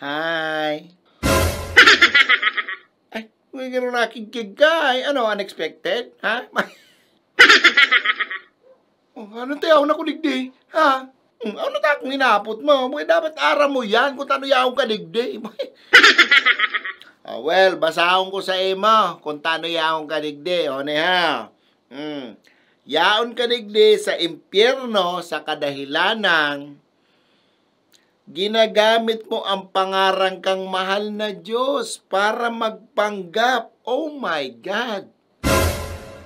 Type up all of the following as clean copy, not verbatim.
Hi. Ay, may gano'n nakikig ka. Ay, ano, unexpected? Ha? Oh, ano tayo na kuligdi? Ha? Ano ta kung hinapot mo? May dapat ara mo yan kung tano yaong kaligdi. Well, basahon ko sa imo kung tano yaong kaligdi. O ne ha? Yaon kaligdi sa impyerno sa kadahilanang ginagamit mo ang pangarang kang mahal na Diyos para magpanggap. Oh my God.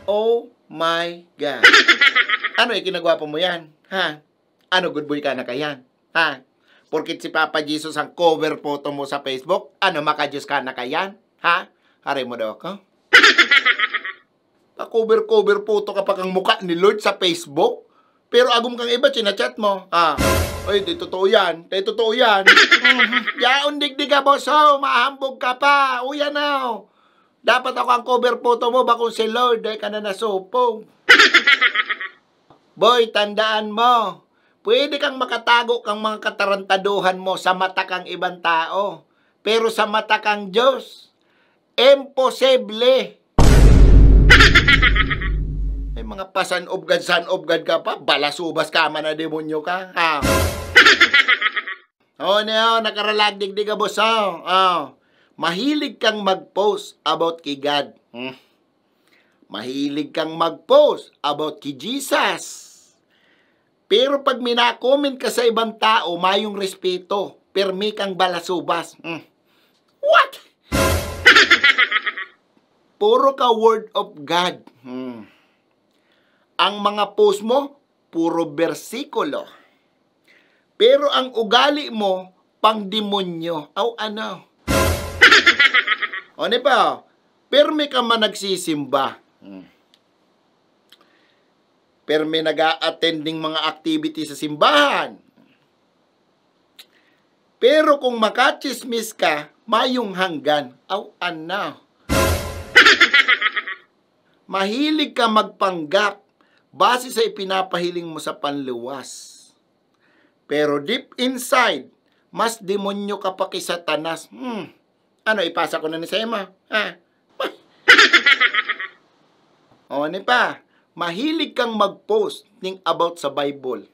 Oh my God. Ano ikinagwapo mo yan? Ha? Ano good boy ka na kayan? Ha? Porkit si Papa Jesus ang cover photo mo sa Facebook, ano maka-Diyos ka na kayan? Ha? Hari mo daw ako? Pa-cover photo ka pa kang muka ni Lord sa Facebook? Pero agum kang iba, chinachat mo. Ha? Oy, di totoo yan. Di totoo yan. Yaon digdig ka, boss. Oh, mahambog ka pa. O yan now. Dapat ako ang cover photo mo, bakong si Lord, ay ka na nasupong. Boy, tandaan mo, pwede kang makatago kang mga katarantaduhan mo sa mata kang ibang tao. Pero sa mata kang Diyos, imposible. May mga pasan-obgad ka pa, balasubas ka man na demonyo ka. Ha? Nakaralag digdig ka, boss. Mahilig kang mag-post about kay God. Mahilig kang mag-post about kay Jesus. Pero pag minakomment ka sa ibang tao, mayong respeto. Permi kang balasubas. What? Puro ka word of God. Ang mga post mo, puro bersikulo. Pero ang ugali mo, pang demonyo. Aw, ano? O, di ba? Permi ka man nagsisimba. Permi nag-a-attending mga activity sa simbahan. Pero kung makachismis ka, mayong hanggan. Aw, ano? Mahilig ka magpanggap base sa ipinapahiling mo sa panluwas. Pero deep inside, mas demonyo ka pa kay Satanas. Ano, ipasa ko na ni Sema? Ha? O, ni pa? Mahilig kang mag-post ning about sa Bible.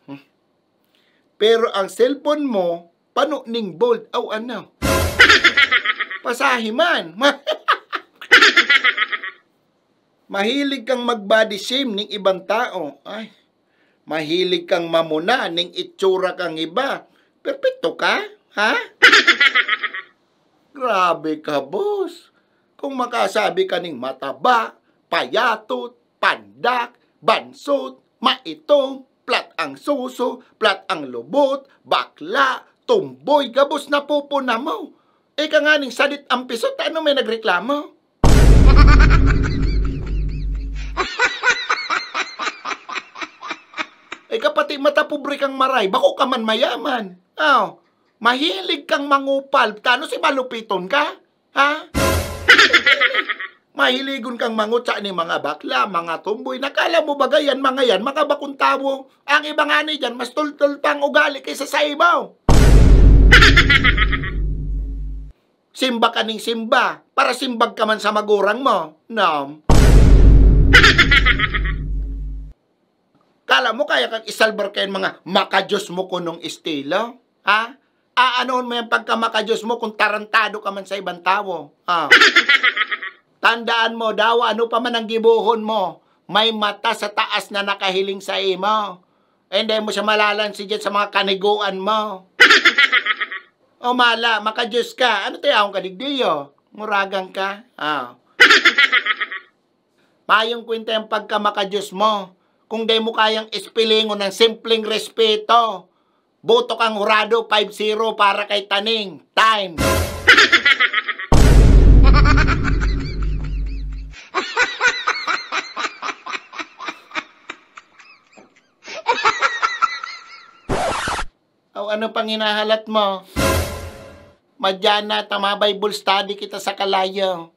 Pero ang cellphone mo, pano ning bold. Aw, ano? Pasahiman. Mahilig kang mag-body shame ning ibang tao. Ay, mahilig kang mamuna ning itsura kang iba. Perfecto ka? Ha? Grabe ka, boss. Kung makasabi ka ning mataba, payatot, pandak, bansot, maitong, plat ang suso, plat ang lubot, bakla, tumboy, gabos na pupuna mo. Ka nga ning sadit ang pisot, ano may nagreklamo? Kapati matapobre kang maray, bako ka man mayaman. Mahilig kang mangupal, tano si malupiton ka? Ha? Mahiligon kang mangutsa ni mga bakla, mga tumboy. Nakala mo ba gayan, mga yan, mga bakuntawo? Ang iba nga ni dyan, mas tultul pang ugali kaysa sa ibaw. Simba ka ning simba, para simbag ka man sa magurang mo. No. Kala mo kaya kang isalbar kayo mga makajos mo kunong estilo? Ha? Aanoon mo yung pagka-makajos mo kung tarantado ka man sa ibang tao? Ha? Tandaan mo daw, ano pa man ang gibuhon mo, may mata sa taas na nakahiling sa imo. Hindi mo siya malalansi dyan sa mga kaniguan mo. O mala, makajos ka. Ano tayo akong kadigdiyo? Muragang ka? Mayong kwenta yung pagka-makajos mo. Kung di mo kayang ispilingon ng simpleng respeto, boto kang hurado 5-0 para kay Taning. Time! Ano pang hinahalat mo? Madyan na, tama Bible study kita sa kalayo.